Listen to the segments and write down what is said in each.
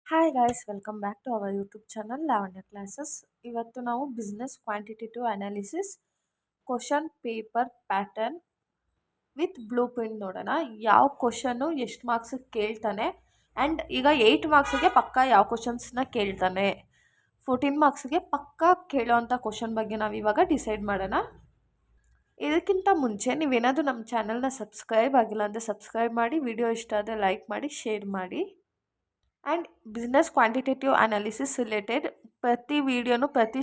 Hi guys, welcome back to our YouTube channel Lavanya classes. ಇವತ್ತು ನಾವು business quantitative analysis question paper pattern with blueprint ನೋಡೋಣ. ಯಾವ question ಎಷ್ಟು ಮಾರ್ಕ್ಸಿಗೆ ಕೇಳ್ತಾನೆ and ಈಗ 8 ಮಾರ್ಕ್ಸಿಗೆ ಪಕ್ಕ ಯಾವ ಕ್ವಶನ್ಸ್ನ ಕೇಳ್ತಾನೆ, 14 ಮಾರ್ಕ್ಸಿಗೆ ಪಕ್ಕ ಕೇಳೋವಂಥ ಕ್ವಶನ್ ಬಗ್ಗೆ ನಾವು ಇವಾಗ ಡಿಸೈಡ್ ಮಾಡೋಣ. ಇದಕ್ಕಿಂತ ಮುಂಚೆ ನೀವೇನಾದರೂ ನಮ್ಮ ಚಾನಲ್ನ ಸಬ್ಸ್ಕ್ರೈಬ್ ಆಗಿಲ್ಲ ಅಂದರೆ ಸಬ್ಸ್ಕ್ರೈಬ್ ಮಾಡಿ, ವಿಡಿಯೋ ಇಷ್ಟ ಆದರೆ ಲೈಕ್ ಮಾಡಿ, ಶೇರ್ ಮಾಡಿ. And business quantitative analysis related ಪ್ರತಿ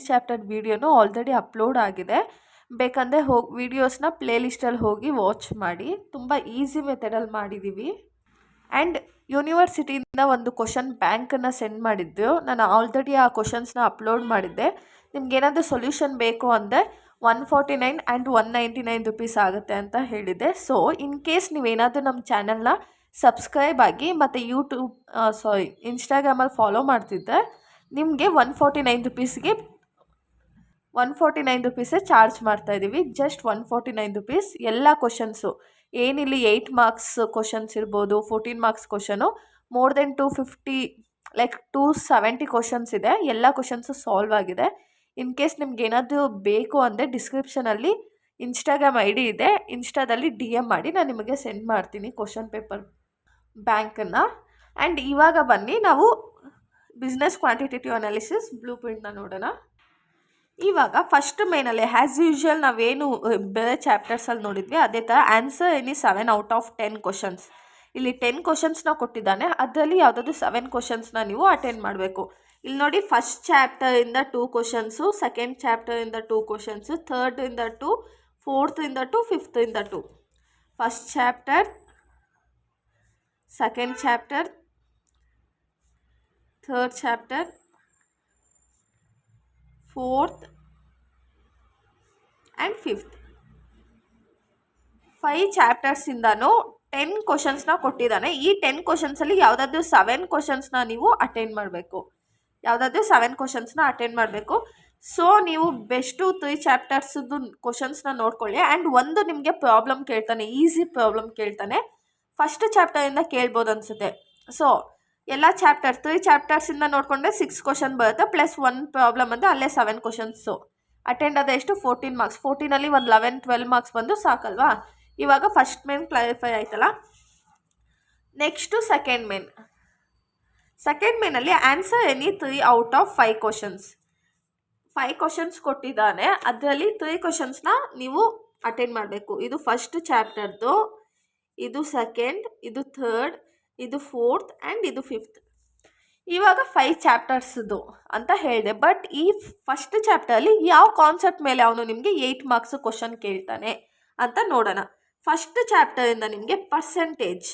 ಚಾಪ್ಟರ್ ವೀಡಿಯೋನು ಆಲ್ರೆಡಿ ಅಪ್ಲೋಡ್ ಆಗಿದೆ. ಬೇಕಂದರೆ ವೀಡಿಯೋಸ್ನ ಪ್ಲೇಲಿಸ್ಟಲ್ಲಿ ಹೋಗಿ ವಾಚ್ ಮಾಡಿ. ತುಂಬ ಈಸಿ ಮೆಥಡಲ್ಲಿ ಮಾಡಿದ್ದೀವಿ. ಆ್ಯಂಡ್ ಯೂನಿವರ್ಸಿಟಿಯಿಂದ ಒಂದು ಕ್ವಶನ್ ಬ್ಯಾಂಕನ್ನು ಸೆಂಡ್ ಮಾಡಿದ್ದು, ನಾನು ಆಲ್ರೆಡಿ ಆ ಕ್ವಶನ್ಸ್ನ ಅಪ್ಲೋಡ್ ಮಾಡಿದ್ದೆ. ನಿಮ್ಗೇನಾದರೂ ಸೊಲ್ಯೂಷನ್ ಬೇಕು ಅಂದರೆ 149 ಆ್ಯಂಡ್ 199 ರುಪೀಸ್ ಆಗುತ್ತೆ ಅಂತ ಹೇಳಿದೆ. ಸೊ ಇನ್ ಕೇಸ್ ನೀವೇನಾದರೂ ನಮ್ಮ ಚಾನಲ್ನ ಸಬ್ಸ್ಕ್ರೈಬ್ ಆಗಿ ಮತ್ತು ಇನ್ಸ್ಟಾಗ್ರಾಮಲ್ಲಿ ಫಾಲೋ ಮಾಡ್ತಿದ್ದೆ, ನಿಮಗೆ 149 ರುಪೀಸೇ ಚಾರ್ಜ್ ಮಾಡ್ತಾಯಿದ್ದೀವಿ. Just 149 rupees. ಎಲ್ಲ ಕ್ವಶನ್ಸು ಏನಿಲ್ಲಿ 8 ಮಾರ್ಕ್ಸ್ ಕ್ವಶನ್ಸ್ ಇರ್ಬೋದು, 14 marks question, more than 250 like 270 questions ಇದೆ. ಎಲ್ಲ ಕ್ವಶನ್ಸು ಸಾಲ್ವ್ ಆಗಿದೆ. ಇನ್ ಕೇಸ್ ನಿಮ್ಗೆ ಏನಾದರೂ ಬೇಕು ಅಂದರೆ ಡಿಸ್ಕ್ರಿಪ್ಷನಲ್ಲಿ ಇನ್ಸ್ಟಾಗ್ರಾಮ್ ID ಇದೆ, ಇನ್ಸ್ಟಾದಲ್ಲಿ DM ಮಾಡಿ, ನಾನು ನಿಮಗೆ ಸೆಂಡ್ ಮಾಡ್ತೀನಿ ಕ್ವಶನ್ ಪೇಪರ್ ಬ್ಯಾಂಕನ್ನು. ಆ್ಯಂಡ್ ಇವಾಗ ಬನ್ನಿ ನಾವು ಬಿಸ್ನೆಸ್ ಕ್ವಾಂಟಿಟೇಟಿವ್ ಅನಾಲಿಸಿಸ್ ಬ್ಲೂ ಪ್ರಿಂಟ್ನ ನೋಡೋಣ. ಇವಾಗ ಫಸ್ಟ್ ಮೇನಲ್ಲಿ ಆ್ಯಸ್ ಯೂಶ್ವಲ್ ನಾವೇನು ಬೇರೆ ಚಾಪ್ಟರ್ಸಲ್ಲಿ ನೋಡಿದ್ವಿ ಅದೇ ಥರ answer any 7 out of 10 questions. ಇಲ್ಲಿ 10 ಕ್ವಶನ್ಸ್ನ ಕೊಟ್ಟಿದ್ದಾನೆ, ಅದರಲ್ಲಿ ಯಾವುದಾದ್ರು 7 ಕ್ವಶನ್ಸ್ನ ನೀವು ಅಟೆಂಡ್ ಮಾಡಬೇಕು. ಇಲ್ಲಿ ನೋಡಿ, ಫಸ್ಟ್ ಚಾಪ್ಟರಿಂದ 2 ಕ್ವಶನ್ಸು, ಸೆಕೆಂಡ್ ಚಾಪ್ಟರಿಂದ 2 ಕ್ವಶನ್ಸು, ಥರ್ಡಿಂದ 2, ಫೋರ್ತಿಂದ 2, ಫಿಫ್ತಿಂದ 2. First chapter, second chapter, third chapter, fourth and fifth. 5 ಚಾಪ್ಟರ್ಸಿಂದನೂ 10 ಕ್ವಶನ್ಸ್ನ ಕೊಟ್ಟಿದ್ದಾನೆ. ಈ 10 ಕ್ವಶನ್ಸಲ್ಲಿ ಯಾವುದಾದ್ರೂ 7 ಕ್ವಶನ್ಸ್ನ ನೀವು ಅಟೆಂಡ್ ಮಾಡಬೇಕು. ಸೊ ನೀವು ಬೆಸ್ಟು 3 ಚಾಪ್ಟರ್ಸದ್ದು ಕ್ವಶನ್ಸ್ನ ನೋಡ್ಕೊಳ್ಳಿ. ಆ್ಯಂಡ್ ಒಂದು ನಿಮಗೆ ಪ್ರಾಬ್ಲಮ್ ಕೇಳ್ತಾನೆ, ಈಸಿ ಪ್ರಾಬ್ಲಮ್ ಕೇಳ್ತಾನೆ. ಫಸ್ಟ್ ಚಾಪ್ಟರಿಂದ ಕೇಳ್ಬೋದು ಅನಿಸುತ್ತೆ. ಸೊ ಎಲ್ಲ 3 ಚಾಪ್ಟರ್ಸಿಂದ ನೋಡಿಕೊಂಡ್ರೆ 6 ಕ್ವಶನ್ ಬರುತ್ತೆ, ಪ್ಲಸ್ 1 ಪ್ರಾಬ್ಲಮ್ ಅಂದರೆ ಅಲ್ಲೇ 7 ಕ್ವಶನ್ಸು. ಅಟೆಂಡ್ ಆದ ಎಷ್ಟು 14 ಮಾರ್ಕ್ಸ್. 14ಅಲ್ಲಿ ಒಂದು 11-12 ಮಾರ್ಕ್ಸ್ ಬಂದು ಸಾಕಲ್ವಾ. ಇವಾಗ ಫಸ್ಟ್ ಮೇನ್ ಕ್ಲಾರಿಫೈ ಆಯ್ತಲ್ಲ. ನೆಕ್ಸ್ಟು ಸೆಕೆಂಡ್ ಮೇನಲ್ಲಿ answer any 3 out of 5 questions. 5 questions ಕೊಟ್ಟಿದ್ದಾನೆ, ಅದರಲ್ಲಿ 3 ಕ್ವಶನ್ಸ್ನ ನೀವು ಅಟೆಂಡ್ ಮಾಡಬೇಕು. ಇದು ಫಸ್ಟ್ ಚಾಪ್ಟರ್ದು, ಇದು ಸೆಕೆಂಡ್, ಇದು ಥರ್ಡ್, ಇದು ಫೋರ್ತ್ ಆ್ಯಂಡ್ ಇದು ಫಿಫ್ತ್. ಇವಾಗ 5 ಚಾಪ್ಟರ್ಸ್ದು ಅಂತ ಹೇಳಿದೆ. ಬಟ್ ಈ ಫಸ್ಟ್ ಚಾಪ್ಟರಲ್ಲಿ ಯಾವ ಕಾನ್ಸೆಪ್ಟ್ ಮೇಲೆ ಅವನು ನಿಮಗೆ 8 ಮಾರ್ಕ್ಸ್ ಕ್ವಶನ್ ಕೇಳ್ತಾನೆ ಅಂತ ನೋಡೋಣ. ಫಸ್ಟ್ ಚಾಪ್ಟರಿಂದ ನಿಮಗೆ ಪರ್ಸೆಂಟೇಜ್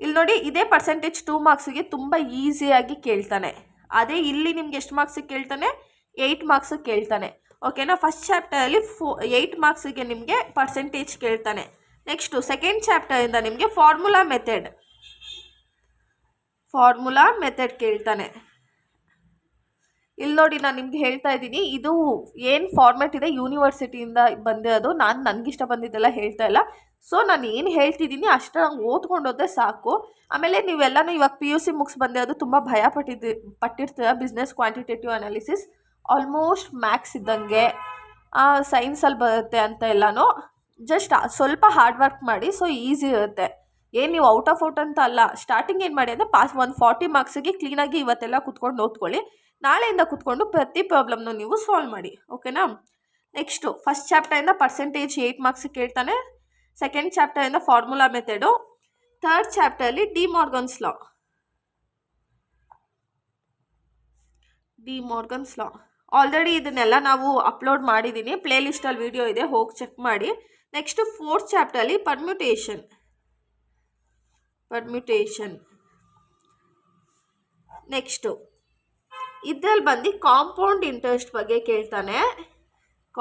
ಇಲ್ಲಿ ನೋಡಿ, ಇದೇ ಪರ್ಸೆಂಟೇಜ್ 2 ಮಾರ್ಕ್ಸಿಗೆ ತುಂಬ ಈಸಿಯಾಗಿ ಕೇಳ್ತಾನೆ. ಅದೇ ಇಲ್ಲಿ ನಿಮ್ಗೆ ಎಷ್ಟು ಮಾರ್ಕ್ಸಿಗೆ ಕೇಳ್ತಾನೆ, 8 ಮಾರ್ಕ್ಸಿಗೆ ಕೇಳ್ತಾನೆ. ಓಕೆನಾ. ಫಸ್ಟ್ ಚಾಪ್ಟರಲ್ಲಿ 8 ಮಾರ್ಕ್ಸಿಗೆ ನಿಮಗೆ ಪರ್ಸೆಂಟೇಜ್ ಕೇಳ್ತಾನೆ. ನೆಕ್ಸ್ಟು ಸೆಕೆಂಡ್ ಚಾಪ್ಟರಿಂದ ನಿಮಗೆ ಫಾರ್ಮುಲಾ ಮೆಥಡ್ ಕೇಳ್ತಾನೆ. ಇಲ್ಲಿ ನೋಡಿ, ನಾನು ನಿಮ್ಗೆ ಹೇಳ್ತಾ ಇದ್ದೀನಿ, ಇದು ಏನು ಫಾರ್ಮೆಟ್ ಇದೆ ಯೂನಿವರ್ಸಿಟಿಯಿಂದ ಬಂದಿರೋದು. ನನಗಿಷ್ಟ ಬಂದಿದ್ದೆಲ್ಲ ಹೇಳ್ತಾ ಇಲ್ಲ. ಸೊ ನಾನು ಏನು ಹೇಳ್ತಿದ್ದೀನಿ ಅಷ್ಟು ನಂಗೆ ಓದ್ಕೊಂಡೋದ್ರೆ ಸಾಕು. ಆಮೇಲೆ ನೀವೆಲ್ಲನೂ ಇವಾಗ PUC ಮುಗಿಸ್ ಬಂದಿರೋದು ತುಂಬ ಭಯ ಪಟ್ಟಿರ್ತೀರ. Business quantitative analysis almost maths ಇದ್ದಂಗೆ, ಸೈನ್ಸಲ್ಲಿ ಬರುತ್ತೆ ಅಂತ ಎಲ್ಲನೂ. ಜಸ್ಟ್ ಸ್ವಲ್ಪ ಹಾರ್ಡ್ ವರ್ಕ್ ಮಾಡಿ, ಸೊ ಈಸಿ ಇರುತ್ತೆ. ಏನು ನೀವು ಔಟ್ ಅಂತ ಅಲ್ಲ. ಸ್ಟಾರ್ಟಿಂಗ್ ಏನು ಮಾಡಿ ಅಂದರೆ ಒಂದು 40 ಮಾರ್ಕ್ಸಿಗೆ ಕ್ಲೀನಾಗಿ ಇವತ್ತೆಲ್ಲ ಕುತ್ಕೊಂಡು ಓದ್ಕೊಳ್ಳಿ. ನಾಳೆಯಿಂದ ಕುತ್ಕೊಂಡು ಪ್ರತಿ ಪ್ರಾಬ್ಲಮ್ನು ನೀವು ಸಾಲ್ವ್ ಮಾಡಿ. ಓಕೆನಾ. ನೆಕ್ಸ್ಟು ಫಸ್ಟ್ ಚಾಪ್ಟರಿಂದ ಪರ್ಸೆಂಟೇಜ್ 8 ಮಾರ್ಕ್ಸಿಗೆ ಕೇಳ್ತಾನೆ. ಸೆಕೆಂಡ್ ಚಾಪ್ಟರಿಂದ ಫಾರ್ಮುಲಾ ಮೆಥಡು. ಥರ್ಡ್ ಚಾಪ್ಟರಲ್ಲಿ ಡಿ ಮಾರ್ಗನ್ಸ್ ಲಾ. ಆಲ್ರೆಡಿ ಇದನ್ನೆಲ್ಲ ನಾವು ಅಪ್ಲೋಡ್ ಮಾಡಿದ್ದೀನಿ, ಪ್ಲೇಲಿಸ್ಟಲ್ಲಿ ವಿಡಿಯೋ ಇದೆ, ಹೋಗಿ ಚೆಕ್ ಮಾಡಿ. ನೆಕ್ಸ್ಟು ಫೋರ್ತ್ ಚಾಪ್ಟರಲ್ಲಿ ಪರ್ಮ್ಯುಟೇಷನ್. ನೆಕ್ಸ್ಟು ಇದ್ರಲ್ಲಿ ಬಂದು ಕಾಂಪೌಂಡ್ ಇಂಟ್ರೆಸ್ಟ್ ಬಗ್ಗೆ ಕೇಳ್ತಾನೆ.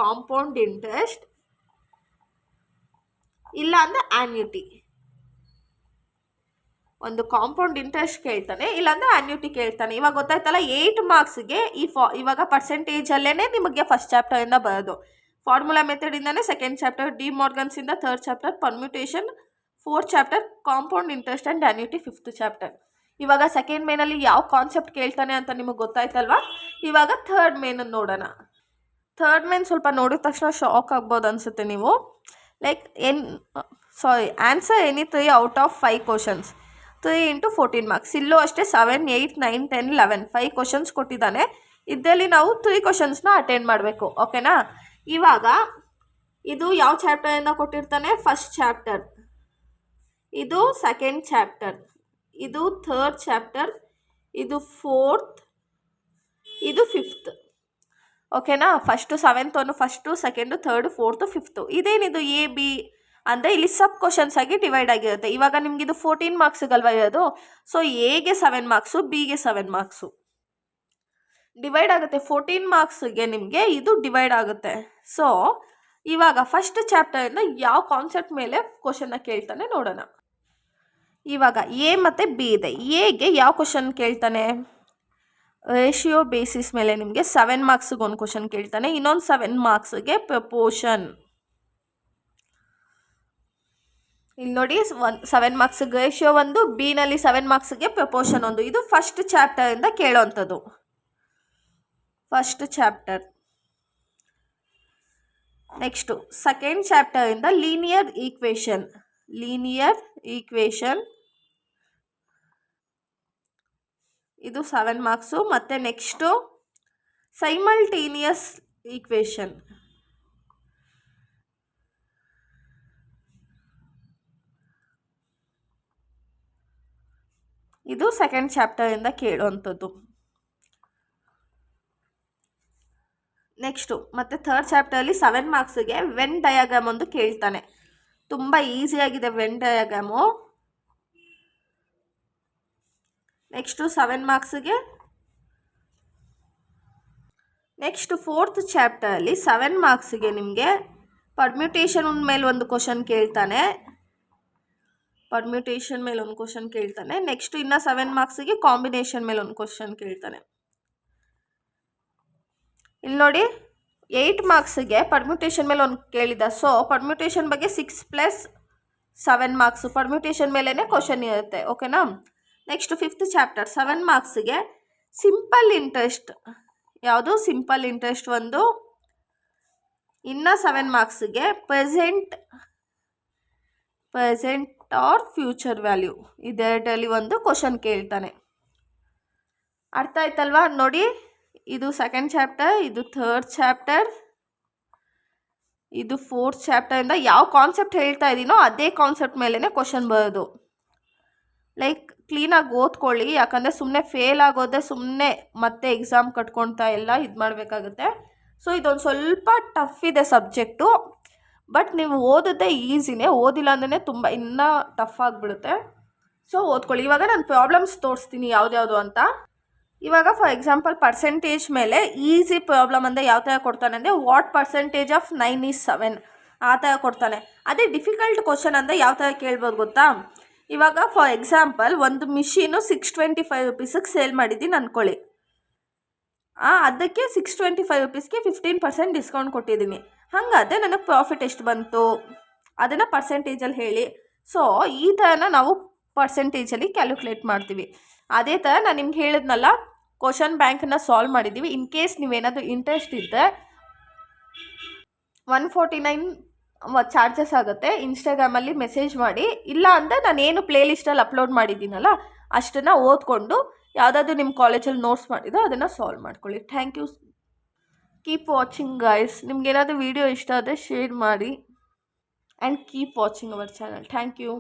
ಕಾಂಪೌಂಡ್ ಇಂಟ್ರೆಸ್ಟ್ ಇಲ್ಲ ಅಂದರೆ ಆನ್ಯುಟಿ. ಒಂದು ಕಾಂಪೌಂಡ್ ಇಂಟ್ರೆಸ್ಟ್ ಕೇಳ್ತಾನೆ, ಇಲ್ಲಾಂದರೆ ಆನ್ಯುಟಿ ಕೇಳ್ತಾನೆ. ಇವಾಗ ಗೊತ್ತಾಯ್ತಲ್ಲ, 8 ಮಾರ್ಕ್ಸಿಗೆ ಇವಾಗ ಪರ್ಸೆಂಟೇಜಲ್ಲೇ ನಿಮಗೆ ಫಸ್ಟ್ ಚಾಪ್ಟರಿಂದ ಬರೋದು. ಫಾರ್ಮುಲಾ ಮೆಥಡಿಂದನೇ ಸೆಕೆಂಡ್ ಚಾಪ್ಟರ್, ಡಿ ಮಾರ್ಗನ್ಸಿಂದ third chapter, permutation 4th chapter compound interest and annuity 5th chapter. ಇವಾಗ ಸೆಕೆಂಡ್ ಮೇನಲ್ಲಿ ಯಾವ ಕಾನ್ಸೆಪ್ಟ್ ಕೇಳ್ತಾನೆ ಅಂತ ನಿಮಗೆ ಗೊತ್ತಾಯ್ತಲ್ವಾ. ಇವಾಗ ಥರ್ಡ್ ಮೇನ್ ನೋಡೋಣ. ಥರ್ಡ್ ಮೇನ್ ಸ್ವಲ್ಪ ನೋಡಿದ ತಕ್ಷಣ ಶಾಕ್ ಆಗ್ಬೋದು ಅನಿಸುತ್ತೆ ನೀವು. Like answer any 3 out of 5 questions, 3 × 14 marks. ಇಲ್ಲೂ ಅಷ್ಟೇ 7, 8, 9, 10, 11 5 ಕ್ವಶನ್ಸ್ ಕೊಟ್ಟಿದ್ದಾನೆ. ಇದರಲ್ಲಿ ನಾವು 3 ಕ್ವಶನ್ಸ್ನ ಅಟೆಂಡ್ ಮಾಡಬೇಕು. ಓಕೆನಾ. ಇವಾಗ ಇದು ಯಾವ ಚಾಪ್ಟರಿಂದ ಕೊಟ್ಟಿರ್ತಾನೆ? ಫಸ್ಟ್ ಚಾಪ್ಟರ್, ಇದು ಸೆಕೆಂಡ್ ಚಾಪ್ಟರ್, ಇದು ಥರ್ಡ್ ಚಾಪ್ಟರ್, ಇದು ಫೋರ್ತ್, ಇದು ಫಿಫ್ತ್. ಓಕೆನಾ. First 7th first, second, third, fourth, fifth. ಇದೇನಿದು ಎ ಬಿ ಅಂದರೆ ಇಲ್ಲಿ ಸಬ್ ಕ್ವಶನ್ಸ್ ಆಗಿ ಡಿವೈಡ್ ಆಗಿರುತ್ತೆ. ಇವಾಗ ನಿಮ್ಗೆ ಇದು 14 ಮಾರ್ಕ್ಸಿಗಲ್ವ ಇರೋದು. ಸೊ ಎಗೆ 7 ಮಾರ್ಕ್ಸು, ಬಿಗೆ 7 ಮಾರ್ಕ್ಸು ಡಿವೈಡ್ ಆಗುತ್ತೆ. 14 ಮಾರ್ಕ್ಸ್ಗೆ ನಿಮಗೆ ಇದು ಡಿವೈಡ್ ಆಗುತ್ತೆ. ಸೊ ಇವಾಗ ಫಸ್ಟ್ ಚಾಪ್ಟರಿಂದ ಯಾವ ಕಾನ್ಸೆಪ್ಟ್ ಮೇಲೆ ಕ್ವಶನ್ನ ಕೇಳ್ತಾನೆ ನೋಡೋಣ. ಇವಾಗ ಎ ಮತ್ತು ಬಿ ಇದೆ. ಎಗೆ ಯಾವ ಕ್ವಶನ್ ಕೇಳ್ತಾನೆ? ರೇಷಿಯೋ ಬೇಸಿಸ್ ಮೇಲೆ ನಿಮಗೆ 7 ಮಾರ್ಕ್ಸಿಗೆ ಒಂದು ಕ್ವಶನ್ ಕೇಳ್ತಾನೆ, ಇನ್ನೊಂದು 7 ಮಾರ್ಕ್ಸ್ಗೆ ಪ್ರಪೋರ್ಷನ್. ಇಲ್ಲಿ ನೋಡಿ, 7 ಮಾರ್ಕ್ಸ್ಗೆ ರೇಷಿಯೋ ಒಂದು, ಬಿನಲ್ಲಿ 7 ಮಾರ್ಕ್ಸ್ಗೆ ಪ್ರಪೋರ್ಷನ್ ಒಂದು. ಇದು ಫಸ್ಟ್ ಚಾಪ್ಟರಿಂದ ಕೇಳೋವಂಥದ್ದು. First chapter. ನೆಕ್ಸ್ಟು ಸೆಕೆಂಡ್ ಚಾಪ್ಟರಿಂದ ಲೀನಿಯರ್ ಈಕ್ವೇಷನ್. ಇದು 7 ಮಾರ್ಕ್ಸು. ಮತ್ತು ನೆಕ್ಸ್ಟು ಸೈಮಲ್ಟೇನಿಯಸ್ ಈಕ್ವೇಷನ್. ಇದು ಸೆಕೆಂಡ್ ಚಾಪ್ಟರಿಂದ ಕೇಳುವಂಥದ್ದು. ನೆಕ್ಸ್ಟು ಮತ್ತು ಥರ್ಡ್ ಚಾಪ್ಟರಲ್ಲಿ 7 ಮಾರ್ಕ್ಸಿಗೆ ವೆನ್ ಡಯಾಗ್ರಾಮ್ ಒಂದು ಕೇಳ್ತಾನೆ. ತುಂಬ ಈಸಿಯಾಗಿದೆ ವೆನ್ ಡಯಾಗ್ರಾಮು. ನೆಕ್ಸ್ಟು 7 ಮಾರ್ಕ್ಸಿಗೆ. ನೆಕ್ಸ್ಟ್ ಫೋರ್ತ್ ಚಾಪ್ಟರಲ್ಲಿ 7 ಮಾರ್ಕ್ಸಿಗೆ ನಿಮಗೆ ಪರ್ಮ್ಯೂಟೇಷನ್ ಮೇಲೆ ಒಂದು ಕ್ವಶನ್ ಕೇಳ್ತಾನೆ. ನೆಕ್ಸ್ಟ್ ಇನ್ನು 7 ಮಾರ್ಕ್ಸಿಗೆ ಕಾಂಬಿನೇಷನ್ ಮೇಲೆ ಒಂದು ಕ್ವಶನ್ ಕೇಳ್ತಾನೆ. ಇಲ್ಲಿ ನೋಡಿ, 8 ಮಾರ್ಕ್ಸಿಗೆ ಪರ್ಮ್ಯೂಟೇಷನ್ ಮೇಲೆ ಒಂದು ಕೇಳಿದ. ಸೊ ಪರ್ಮ್ಯೂಟೇಷನ್ ಬಗ್ಗೆ 6 + 7 ಮಾರ್ಕ್ಸು ಪರ್ಮ್ಯೂಟೇಷನ್ ಮೇಲೇ ಕ್ವಶನ್ ಇರುತ್ತೆ. ಓಕೆನಾ. ನೆಕ್ಸ್ಟ್ 5th ಚಾಪ್ಟರ್ 7 ಮಾರ್ಕ್ಸಿಗೆ ಸಿಂಪಲ್ ಇಂಟ್ರೆಸ್ಟ್. ಯಾವುದು? ಸಿಂಪಲ್ ಇಂಟ್ರೆಸ್ಟ್ ಒಂದು. ಇನ್ನು 7 ಮಾರ್ಕ್ಸಿಗೆ ಪ್ರೆಸೆಂಟ್ ಆರ್ ಫ್ಯೂಚರ್ ವ್ಯಾಲ್ಯೂ, ಇದರಲ್ಲಿ ಒಂದು ಕ್ವಶನ್ ಕೇಳ್ತಾನೆ. ಅರ್ಥ ಆಯ್ತಲ್ವಾ? ನೋಡಿ, ಇದು ಸೆಕೆಂಡ್ ಚಾಪ್ಟರ್, ಇದು ಥರ್ಡ್ ಚಾಪ್ಟರ್, ಇದು ಫೋರ್ತ್ ಚಾಪ್ಟರಿಂದ ಯಾವ ಕಾನ್ಸೆಪ್ಟ್ ಹೇಳ್ತಾ ಇದ್ದೀನೋ ಅದೇ ಕಾನ್ಸೆಪ್ಟ್ ಮೇಲೇ ಕ್ವಶನ್ ಬರೋದು. ಲೈಕ್ ಕ್ಲೀನಾಗಿ ಓದ್ಕೊಳ್ಳಿ, ಯಾಕಂದರೆ ಸುಮ್ಮನೆ ಫೇಲ್ ಆಗೋದೇ ಸುಮ್ಮನೆ ಮತ್ತೆ ಎಕ್ಸಾಮ್ ಕಟ್ಕೊಳ್ತಾ ಎಲ್ಲ ಇದು ಮಾಡಬೇಕಾಗುತ್ತೆ. ಸೊ ಇದೊಂದು ಸ್ವಲ್ಪ ಟಫ್ ಇದೆ ಸಬ್ಜೆಕ್ಟು. ಬಟ್ ನೀವು ಓದಿದ್ದೆ ಈಸಿನೇ, ಓದಿಲ್ಲ ಅಂದ್ರೆ ತುಂಬ ಇನ್ನೂ ಟಫ್ ಆಗಿಬಿಡುತ್ತೆ. ಸೊ ಓದ್ಕೊಳ್ಳಿ. ಇವಾಗ ನಾನು ಪ್ರಾಬ್ಲಮ್ಸ್ ತೋರಿಸ್ತೀನಿ ಯಾವ್ದ್ಯಾವುದು ಅಂತ. ಇವಾಗ ಫಾರ್ ಎಕ್ಸಾಂಪಲ್ ಪರ್ಸೆಂಟೇಜ್ ಮೇಲೆ ಈಸಿ ಪ್ರಾಬ್ಲಮ್ ಅಂದರೆ ಯಾವ ಥರ ಕೊಡ್ತಾನೆ ಅಂದರೆ, ವಾಟ್ ಪರ್ಸೆಂಟೇಜ್ ಆಫ್ 9 is 7 ಆ ಥರ ಕೊಡ್ತಾನೆ. ಅದೇ ಡಿಫಿಕಲ್ಟ್ ಕ್ವಶನ್ ಅಂದರೆ ಯಾವ ಥರ ಕೇಳ್ಬೋದು ಗೊತ್ತಾ? ಇವಾಗ ಫಾರ್ ಎಕ್ಸಾಂಪಲ್ ಒಂದು ಮಿಷಿನು 625 ರೂಪೀಸಿಗೆ ಸೇಲ್ ಮಾಡಿದ್ದೀನಿ ಅಂದ್ಕೊಳ್ಳಿ. ಅದಕ್ಕೆ 625 ರೂಪೀಸ್ಗೆ 15% ಡಿಸ್ಕೌಂಟ್ ಕೊಟ್ಟಿದ್ದೀನಿ. ಹಾಗಾದರೆ ನನಗೆ ಪ್ರಾಫಿಟ್ ಎಷ್ಟು ಬಂತು ಅದನ್ನು ಪರ್ಸೆಂಟೇಜಲ್ಲಿ ಹೇಳಿ. ಸೊ ಈ ಥರನ ನಾವು ಪರ್ಸೆಂಟೇಜಲ್ಲಿ ಕ್ಯಾಲ್ಕುಲೇಟ್ ಮಾಡ್ತೀವಿ. ಅದೇ ಥರ ನಾನು ನಿಮ್ಗೆ ಹೇಳಿದ್ನಲ್ಲ, ಕ್ವಶನ್ ಬ್ಯಾಂಕನ್ನ ಸಾಲ್ವ್ ಮಾಡಿದ್ದೀವಿ. ಇನ್ ಕೇಸ್ ನೀವೇನಾದರೂ ಇಂಟ್ರೆಸ್ಟ್ ಇದ್ದರೆ 149 ಚಾರ್ಜಸ್ ಆಗುತ್ತೆ. ಇನ್ಸ್ಟಾಗ್ರಾಮಲ್ಲಿ ಮೆಸೇಜ್ ಮಾಡಿ. ಇಲ್ಲ ಅಂದರೆ ನಾನೇನು ಪ್ಲೇಲಿಸ್ಟಲ್ಲಿ ಅಪ್ಲೋಡ್ ಮಾಡಿದ್ದೀನಲ್ಲ ಅಷ್ಟನ್ನು ಓದ್ಕೊಂಡು ಯಾವುದಾದ್ರೂ ನಿಮ್ಮ ಕಾಲೇಜಲ್ಲಿ ನೋಟ್ಸ್ ಮಾಡಿದ್ರೆ ಅದನ್ನು ಸಾಲ್ವ್ ಮಾಡ್ಕೊಳ್ಳಿ. Thank you. Keep watching guys. ನಿಮ್ಗೇನಾದರೂ ವಿಡಿಯೋ ಇಷ್ಟ ಆದರೆ ಶೇರ್ ಮಾಡಿ and keep watching our channel. Thank you.